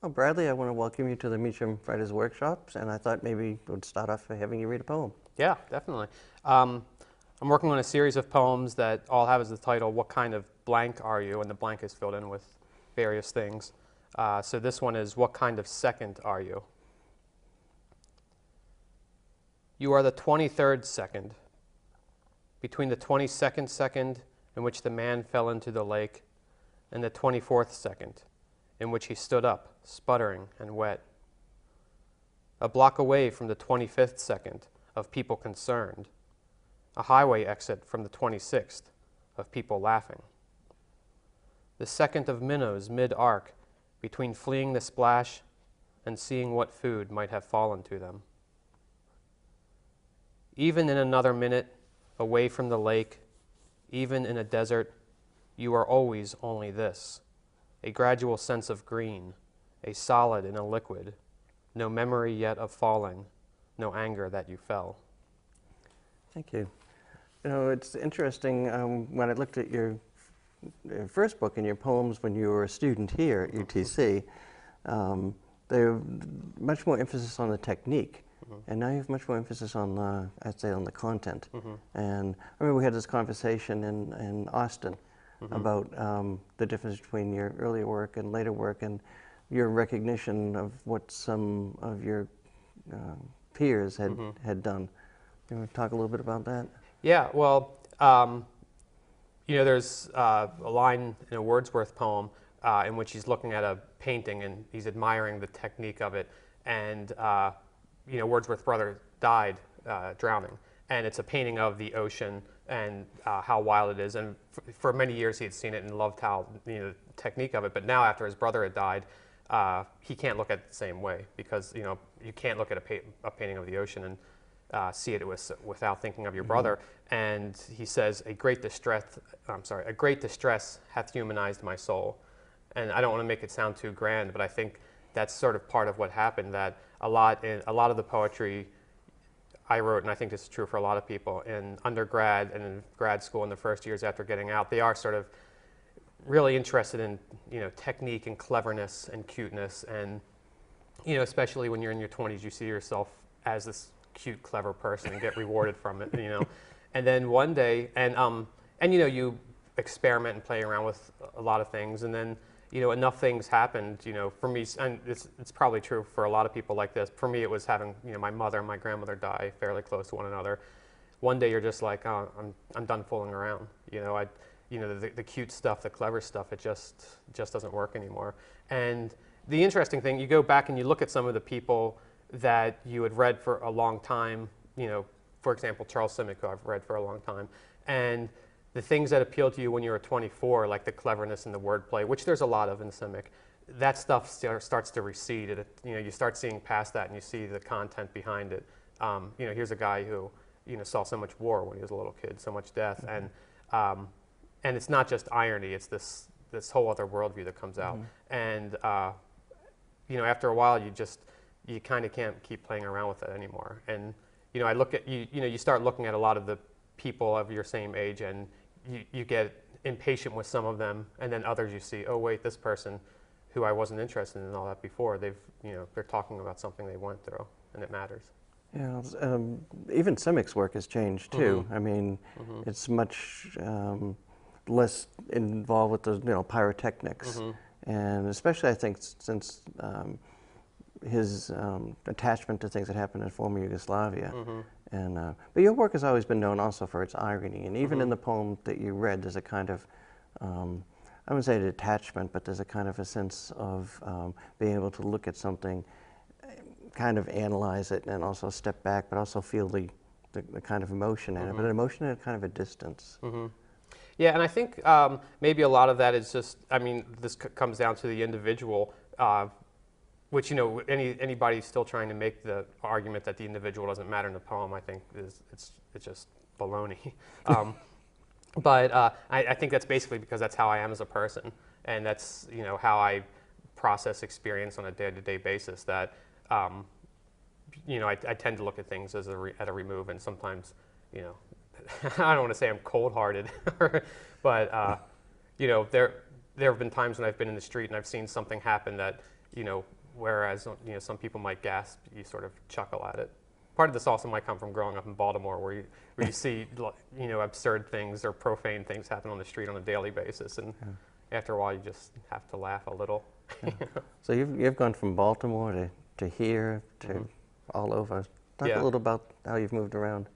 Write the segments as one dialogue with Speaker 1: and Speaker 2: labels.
Speaker 1: Well, Bradley, I want to welcome you to the Meacham Writers Workshops, and I thought maybe we'd start off by having you read a poem.
Speaker 2: Yeah, definitely. Um, I'm working on a series of poems that all have as the title, "What kind of blank are you?" And the blank is filled in with various things. So this one is, "What kind of second are you?" You are the 23rd second, between the 22nd second in which the man fell into the lake and the 24th second in which he stood up, sputtering and wet. A block away from the 25th second of people concerned, a highway exit from the 26th of people laughing. The second of minnows mid-arc between fleeing the splash and seeing what food might have fallen to them. Even in another minute, away from the lake, even in a desert, you are always only this, a gradual sense of green, a solid in a liquid, no memory yet of falling, no anger that you fell.
Speaker 1: Thank you. You know, it's interesting, when I looked at your first book and your poems when you were a student here at UTC, there much more emphasis on the technique. And now you have much more emphasis on, I'd say, on the content. And I remember we had this conversation in Austin about the difference between your earlier work and later work, and your recognition of what some of your peers had done. You want to talk a little bit about that?
Speaker 2: Yeah, well, there's a line in a Wordsworth poem in which he's looking at a painting and he's admiring the technique of it. And Wordsworth's brother died drowning, and it's a painting of the ocean and how wild it is. And for many years he had seen it and loved how the technique of it. But now, after his brother had died, he can't look at it the same way, because you can't look at a painting of the ocean and see it without thinking of your brother. And he says, a great distress hath humanized my soul. And I don't want to make it sound too grand, but I think that's sort of part of what happened, that a lot of the poetry I wrote, and I think this is true for a lot of people, in undergrad and in grad school in the first years after getting out, they are sort of really interested in technique and cleverness and cuteness, and especially when you're in your 20s, you see yourself as this cute, clever person and get rewarded from it, And then one day, you experiment and play around with a lot of things, and then enough things happened, for me, and it's probably true for a lot of people like this. For me, it was having, my mother and my grandmother die fairly close to one another. One day you're just like, oh, I'm done fooling around. The cute stuff, the clever stuff, it just doesn't work anymore. And the interesting thing, you go back and you look at some of the people that you had read for a long time, for example, Charles Simic, who I've read for a long time, and the things that appealed to you when you were 24, like the cleverness and the wordplay, which there's a lot of in Simic, that stuff starts to recede. You start seeing past that, and you see the content behind it. Here's a guy who saw so much war when he was a little kid, so much death, and it's not just irony. It's this whole other worldview that comes out, and after a while, you kind of can't keep playing around with it anymore. And I look at you start looking at a lot of the people of your same age, and you get impatient with some of them, and then others you see, oh wait, this person who I wasn't interested in all that before, they're talking about something they went through, and it matters.
Speaker 1: Yeah, even Simic's work has changed too. I mean, it's much less involved with the pyrotechnics, and especially I think since his attachment to things that happened in former Yugoslavia. But your work has always been known also for its irony, and even in the poem that you read, there's a kind of, I wouldn't say detachment, but there's a kind of a sense of being able to look at something, kind of analyze it, and also step back, but also feel the kind of emotion in it, but an emotion at kind of a distance.
Speaker 2: Yeah, and I think maybe a lot of that is just, this comes down to the individual, which anybody still trying to make the argument that the individual doesn't matter in the poem, I think it's just baloney. But I think that's basically because that's how I am as a person, and that's how I process experience on a day-to-day basis. That I tend to look at things as at a remove, and sometimes I don't want to say I'm cold-hearted, but there have been times when I've been in the street and I've seen something happen that whereas some people might gasp, you sort of chuckle at it. Part of this also might come from growing up in Baltimore, where you see absurd things or profane things happen on the street on a daily basis, and after a while you just have to laugh a little.
Speaker 1: Yeah. So you've gone from Baltimore to here to all over. Talk a little about how you've moved around.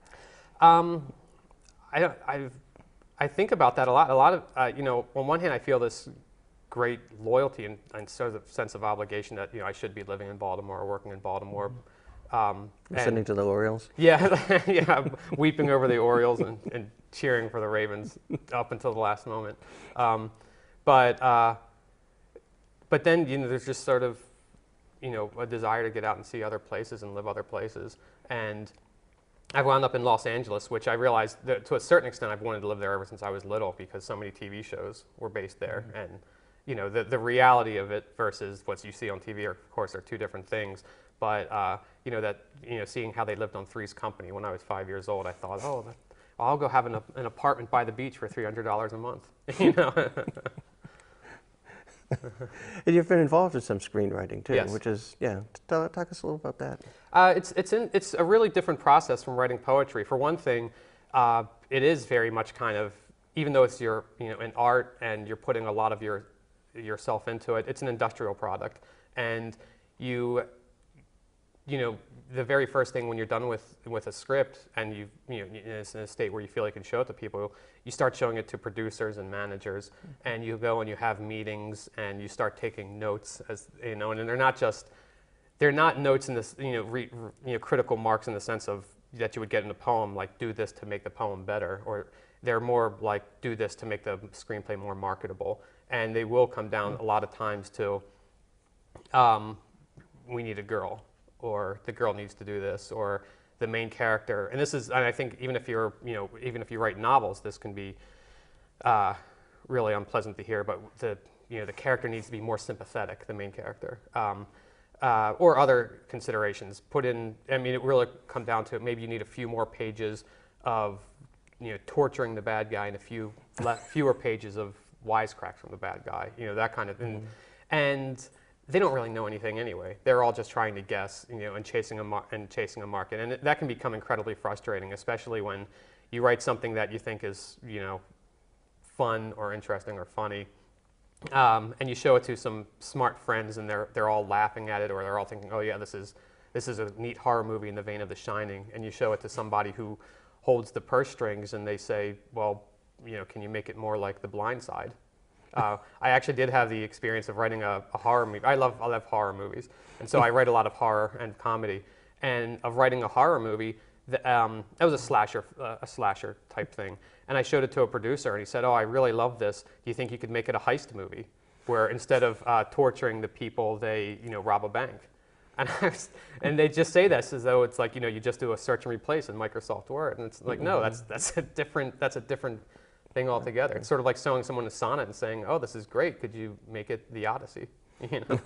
Speaker 2: I think about that a lot. A lot of on one hand, I feel this great loyalty and sort of sense of obligation that I should be living in Baltimore or working in Baltimore.
Speaker 1: Listening to the Orioles.
Speaker 2: Yeah, yeah, weeping over the Orioles and cheering for the Ravens up until the last moment. But then there's just sort of a desire to get out and see other places and live other places. And I wound up in Los Angeles, which I realized that to a certain extent I've wanted to live there ever since I was little, because so many TV shows were based there. And the reality of it versus what you see on TV, of course, are two different things. But seeing how they lived on Three's Company when I was 5 years old, I thought, I'll go have an apartment by the beach for $300 a month.
Speaker 1: And you've been involved in some screenwriting too,
Speaker 2: yes.
Speaker 1: which is talk us a little about that.
Speaker 2: It's a really different process from writing poetry. For one thing, it is very much kind of, even though it's an art and you're putting a lot of yourself into it, it's an industrial product. And the very first thing when you're done with a script and it's in a state where you feel you can show it to people, you start showing it to producers and managers, and you go and you have meetings and you start taking notes, and they're not notes in this critical marks in the sense of that you would get in a poem, like do this to make the poem better, or they're more like do this to make the screenplay more marketable. And they will come down a lot of times to we need a girl, or the girl needs to do this, or the main character. And I think even if you write novels, this can be really unpleasant to hear, but the character needs to be more sympathetic, the main character, or other considerations put in. I mean, it really come down to it. Maybe you need a few more pages of torturing the bad guy and fewer pages of wisecracks from the bad guy, that kind of thing. And they don't really know anything anyway. They're all just trying to guess, and chasing a market, and that can become incredibly frustrating, especially when you write something that you think is, fun or interesting or funny, and you show it to some smart friends, and they're all laughing at it, or they're all thinking, oh yeah, this is a neat horror movie in the vein of The Shining, and you show it to somebody who holds the purse strings, and they say, well, can you make it more like The Blind Side? I actually did have the experience of writing a horror movie. I love horror movies, and so I write a lot of horror and comedy. And of writing a horror movie, that was a slasher type thing. And I showed it to a producer, and he said, "Oh, I really love this. Do you think you could make it a heist movie, where instead of torturing the people, they rob a bank?" And they just say this as though it's like you just do a search and replace in Microsoft Word, and it's like no, that's a different thing altogether. It's sort of like showing someone a sonnet and saying, "Oh, this is great. Could you make it the Odyssey?"
Speaker 1: Have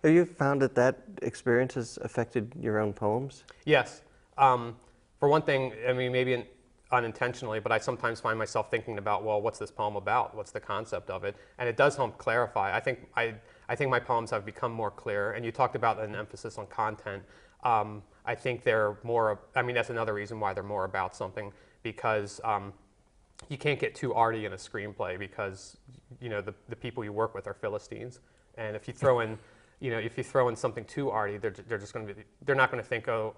Speaker 1: you found that experience has affected your own poems?
Speaker 2: Yes. For one thing, I mean, maybe unintentionally, but I sometimes find myself thinking about, well, what's this poem about? What's the concept of it? And it does help clarify. I think my poems have become more clear. And you talked about an emphasis on content. I think they're more. I mean, that's another reason why they're more about something, because you can't get too arty in a screenplay, because the people you work with are Philistines, and if you throw in something too arty, they're not going to think, oh,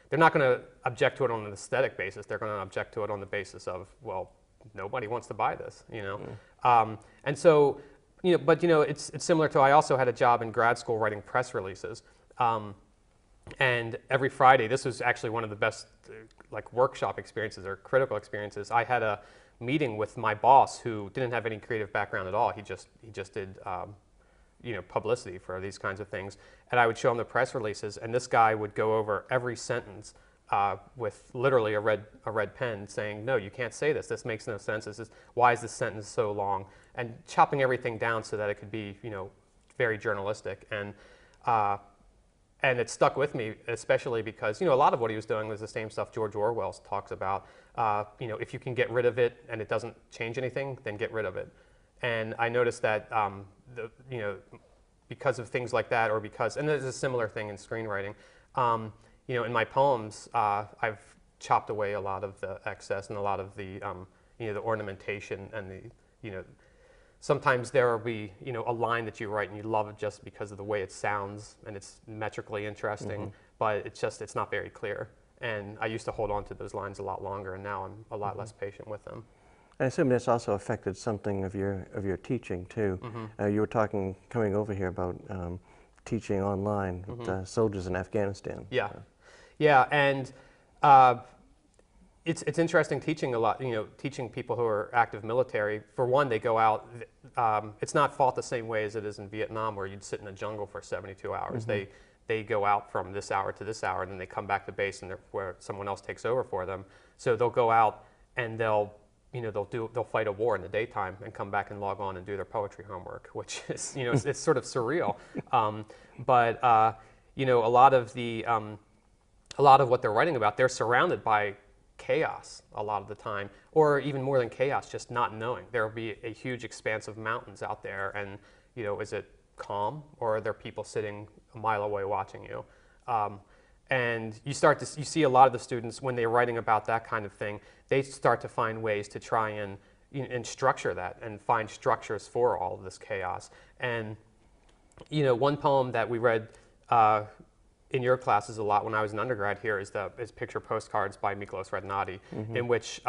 Speaker 2: they're not going to object to it on an aesthetic basis. They're going to object to it on the basis of, well, nobody wants to buy this, and so but it's similar to, I also had a job in grad school writing press releases. And every Friday, this was actually one of the best workshop experiences or critical experiences. I had a meeting with my boss, who didn't have any creative background at all. He just did publicity for these kinds of things. And I would show him the press releases, and this guy would go over every sentence with literally a red pen, saying, "No, you can't say this. This makes no sense. Why is this sentence so long?" And chopping everything down so that it could be very journalistic. And it stuck with me, especially because, a lot of what he was doing was the same stuff George Orwell talks about. If you can get rid of it and it doesn't change anything, then get rid of it. And I noticed that, because of things like that, or because, and there's a similar thing in screenwriting. You know, in my poems, I've chopped away a lot of the excess and a lot of the, you know, the ornamentation and the, you know, sometimes there will be, you know, a line that you write and you love it just because of the way it sounds and it's metrically interesting, but it's not very clear. And I used to hold on to those lines a lot longer, and now I'm a lot less patient with them.
Speaker 1: I assume that's also affected something of your teaching too. You were talking coming over here about teaching online with soldiers in Afghanistan.
Speaker 2: Yeah, yeah, and it's interesting teaching a lot. You know, teaching people who are active military. For one, they go out. It's not fought the same way as it is in Vietnam, where you'd sit in a jungle for 72 hours. They go out from this hour to this hour, and then they come back to base, and where someone else takes over for them. So they'll go out and they'll fight a war in the daytime and come back and log on and do their poetry homework, which is, you know, it's sort of surreal. But you know, a lot of what they're writing about, they're surrounded by chaos a lot of the time, or even more than chaos, just not knowing. There will be a huge expanse of mountains out there, and, you know, is it calm, or are there people sitting a mile away watching you? And you see a lot of the students, when they're writing about that kind of thing, they start to find ways to try and structure that and find structures for all of this chaos. And, you know, one poem that we read in your classes a lot when I was an undergrad here is Picture Postcards by Miklos Radnati, in which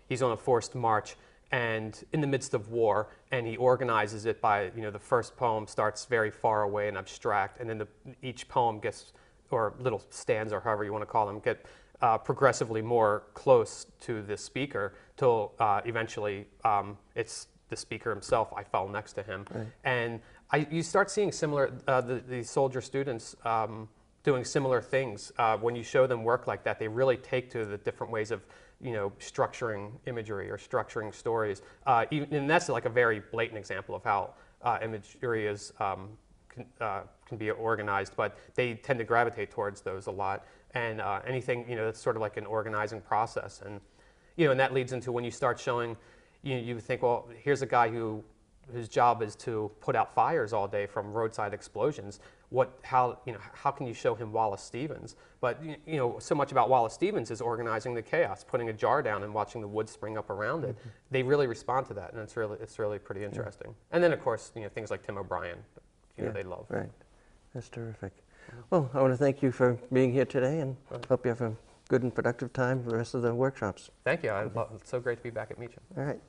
Speaker 2: he's on a forced march and in the midst of war, and he organizes it by, you know, the first poem starts very far away and abstract, and then each poem gets, or little stanza, or however you want to call them, get progressively more close to the speaker till eventually it's the speaker himself. I fell next to him. Right. And you start seeing similar, the soldier students doing similar things. When you show them work like that, they really take to the different ways of, you know, structuring imagery or structuring stories. And that's like a very blatant example of how imagery is can be organized, but they tend to gravitate towards those a lot. And anything, you know, that's sort of like an organizing process. And, you know, and that leads into when you start showing, you think, well, here's a guy whose job is to put out fires all day from roadside explosions. How can you show him Wallace Stevens? But, you know, so much about Wallace Stevens is organizing the chaos, putting a jar down and watching the wood spring up around it. They really respond to that, and it's really pretty interesting. And then, of course, you know, things like Tim O'Brien, you know, they love.
Speaker 1: Right. That's terrific. Well, I want to thank you for being here today, and hope you have a good and productive time for the rest of the workshops.
Speaker 2: Thank you. It's so great to be back at Meacham.
Speaker 1: All right.